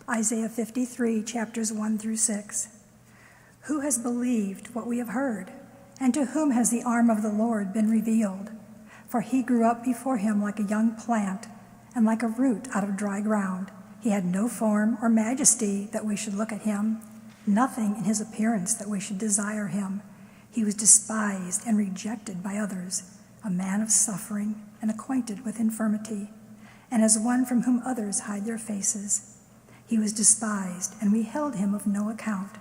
Isaiah 53, chapters 1 through 6. Who has believed what we have heard? And to whom has the arm of the Lord been revealed? For he grew up before him like a young plant, and like a root out of dry ground. He had no form or majesty that we should look at him, nothing in his appearance that we should desire him. He was despised and rejected by others, a man of suffering and acquainted with infirmity, and as one from whom others hide their faces. He was despised, and we held him of no account.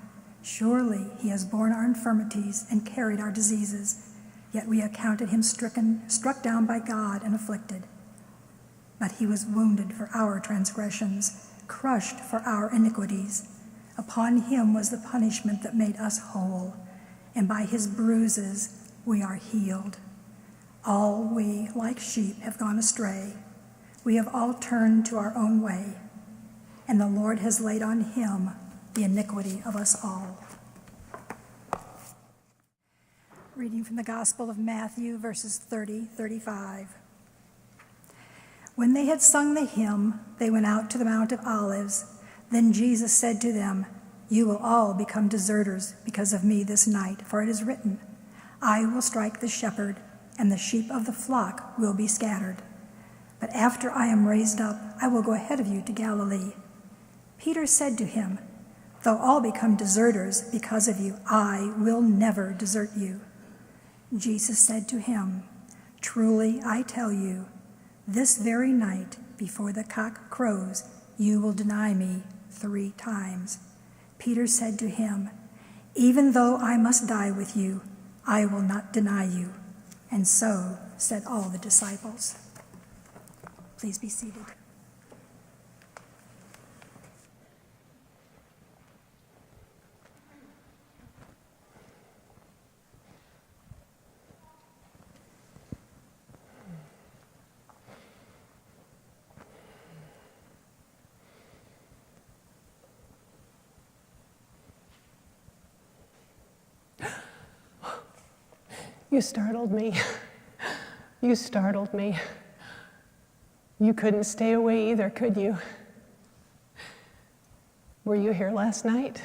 Surely he has borne our infirmities and carried our diseases, yet we accounted him stricken, struck down by God, and afflicted. But he was wounded for our transgressions, crushed for our iniquities. Upon him was the punishment that made us whole, and by his bruises we are healed. All we, like sheep, have gone astray. We have all turned to our own way, and the Lord has laid on him the iniquity of us all. Reading from the Gospel of Matthew, verses 30-35. When they had sung the hymn, they went out to the Mount of Olives. Then Jesus said to them, "You will all become deserters because of me this night, for it is written, 'I will strike the shepherd, and the sheep of the flock will be scattered.' But after I am raised up, I will go ahead of you to Galilee." Peter said to him, "Though all become deserters because of you, I will never desert you." Jesus said to him, "Truly I tell you, this very night, before the cock crows, you will deny me 3 times. Peter said to him, "Even though I must die with you, I will not deny you." And so said all the disciples. Please be seated. You startled me. You startled me. You couldn't stay away either, could you? Were you here last night?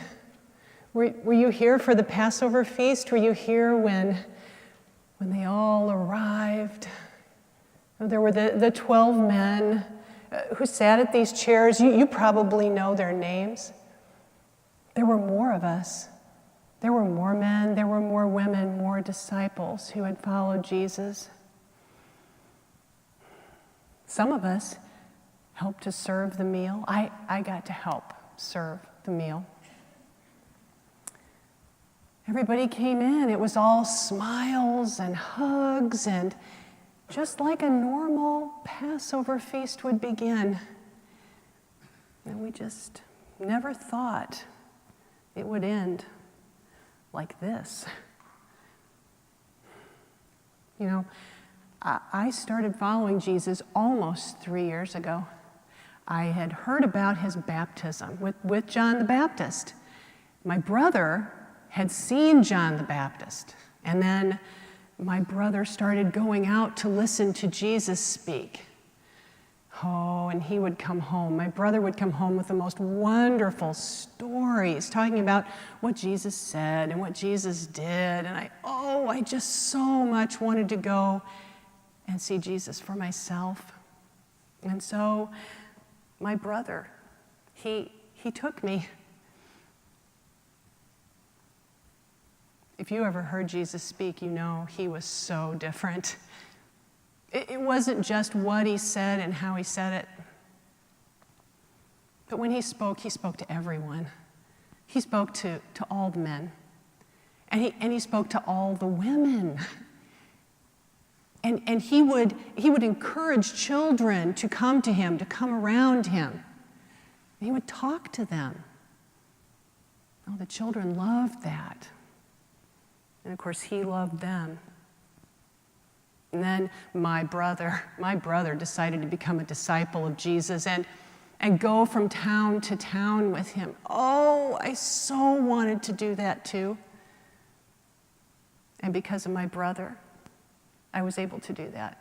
Were you here for the Passover feast? Were you here when they all arrived? There were the 12 men who sat at these chairs. You probably know their names. There were more of us. There were more men, there were more women, more disciples who had followed Jesus. Some of us helped to serve the meal. I got to help serve the meal. Everybody came in. It was all smiles and hugs, and just like a normal Passover feast would begin. And we just never thought it would end like this. You know, I started following Jesus almost 3 years ago. I had heard about his baptism with John the Baptist. My brother had seen John the Baptist, and then my brother started going out to listen to Jesus speak. Oh, and he would come home. My brother would come home with the most wonderful stories, talking about what Jesus said and what Jesus did. And I just so much wanted to go and see Jesus for myself. And so my brother, he took me. If you ever heard Jesus speak, you know he was so different. It wasn't just what he said and how he said it. But when he spoke to everyone. He spoke to all the men. And he spoke to all the women. And he would encourage children to come to him, to come around him. And he would talk to them. Oh, the children loved that. And of course, he loved them. And then my brother decided to become a disciple of Jesus and go from town to town with him. Oh, I so wanted to do that too. And because of my brother, I was able to do that.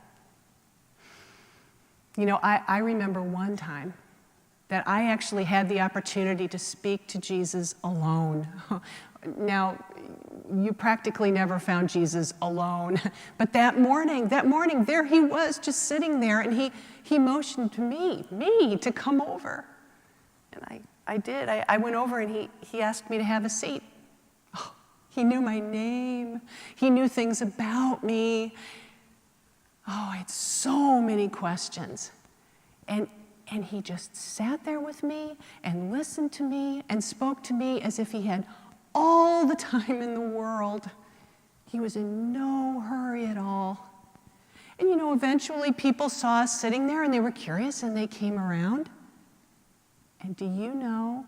You know, I remember one time that I actually had the opportunity to speak to Jesus alone. Now, you practically never found Jesus alone, but that morning, there he was just sitting there, and he motioned to me to come over. And I did. I went over, and he asked me to have a seat. Oh, he knew my name. He knew things about me. Oh, I had so many questions. And he just sat there with me and listened to me and spoke to me as if he had all the time in the world. He was in no hurry at all. And eventually people saw us sitting there and they were curious and they came around. And do you know,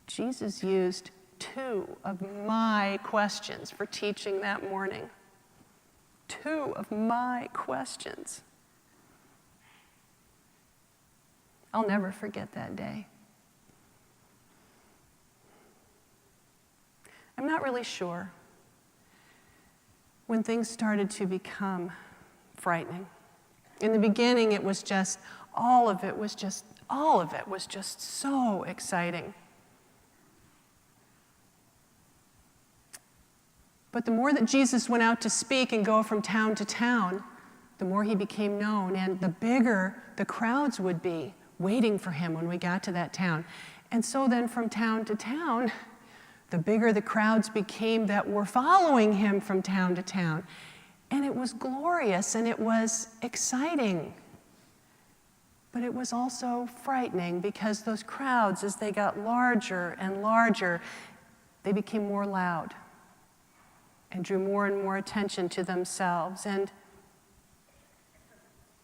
Jesus used 2 of my questions for teaching that morning. 2 of my questions. I'll never forget that day. I'm not really sure when things started to become frightening. In the beginning, it was just, all of it was just so exciting. But the more that Jesus went out to speak and go from town to town, the more he became known, and the bigger the crowds would be waiting for him when we got to that town. And so then from town to town, the bigger the crowds became that were following him from town to town. And it was glorious and it was exciting. But it was also frightening because those crowds, as they got larger and larger, they became more loud and drew more and more attention to themselves. And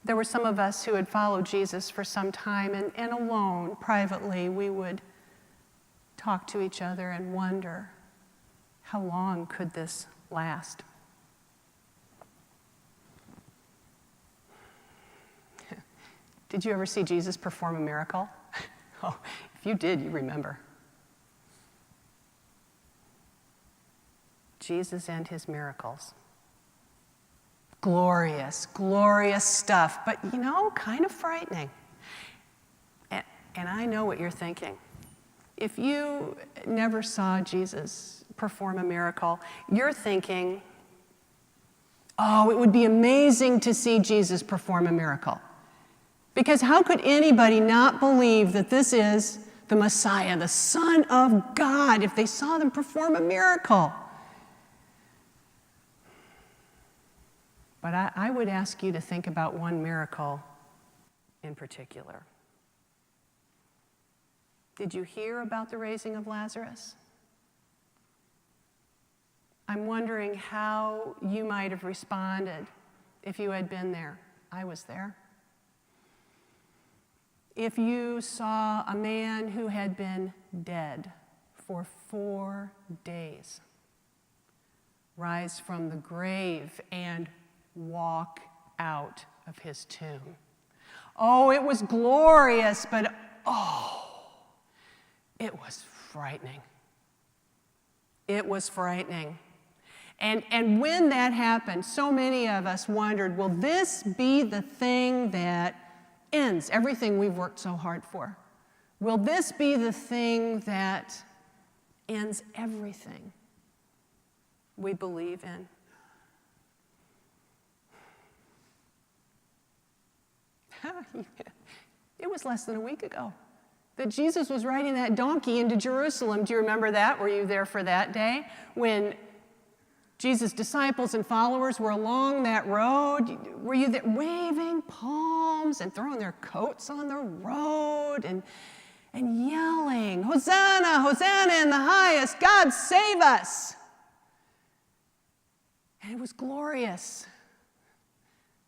there were some of us who had followed Jesus for some time, and alone, privately, we would talk to each other and wonder, how long could this last? Did you ever see Jesus perform a miracle? Oh, if you did, you remember. Jesus and his miracles. Glorious, glorious stuff, but kind of frightening. And I know what you're thinking. If you never saw Jesus perform a miracle, you're thinking, oh, it would be amazing to see Jesus perform a miracle. Because how could anybody not believe that this is the Messiah, the Son of God, if they saw them perform a miracle? But I would ask you to think about one miracle in particular. Did you hear about the raising of Lazarus? I'm wondering how you might have responded if you had been there. I was there. If you saw a man who had been dead for 4 days rise from the grave and walk out of his tomb. Oh, it was glorious, but it was frightening. It was frightening. And when that happened, so many of us wondered, will this be the thing that ends everything we've worked so hard for? Will this be the thing that ends everything we believe in? It was less than a week ago that Jesus was riding that donkey into Jerusalem. Do you remember that? Were you there for that day? When Jesus' disciples and followers were along that road, were you there waving palms and throwing their coats on the road and yelling, Hosanna, Hosanna in the highest, God save us? And it was glorious,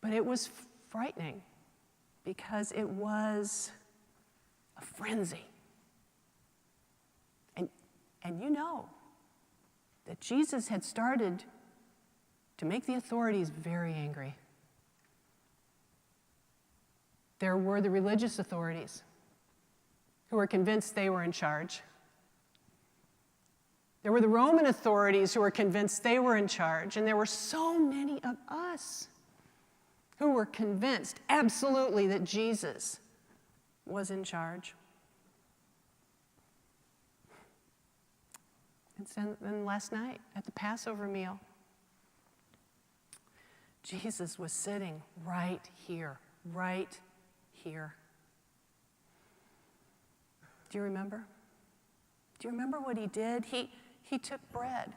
but it was frightening because it was a frenzy. And you know that Jesus had started to make the authorities very angry. There were the religious authorities who were convinced they were in charge. There were the Roman authorities who were convinced they were in charge. And there were so many of us who were convinced absolutely that Jesus was in charge. And then last night at the Passover meal, Jesus was sitting right here, right here. Do you remember? Do you remember what he did? He took bread.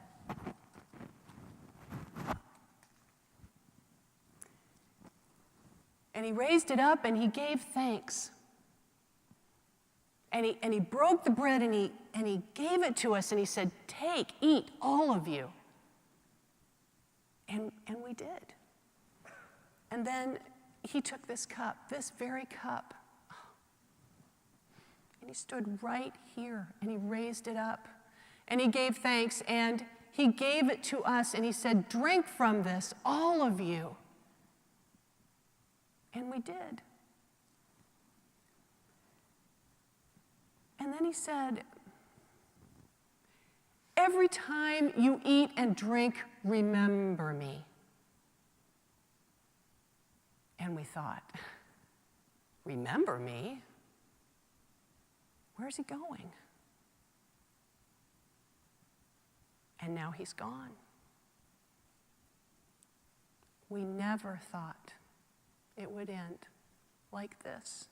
And he raised it up and he gave thanks. And he broke the bread and he gave it to us and he said, "Take, eat, all of you." And we did. And then he took this cup, this very cup, and he stood right here and he raised it up and he gave thanks and he gave it to us and he said, "Drink from this, all of you." And we did. And then he said, "Every time you eat and drink, remember me." And we thought, remember me? Where's he going? And now he's gone. We never thought it would end like this.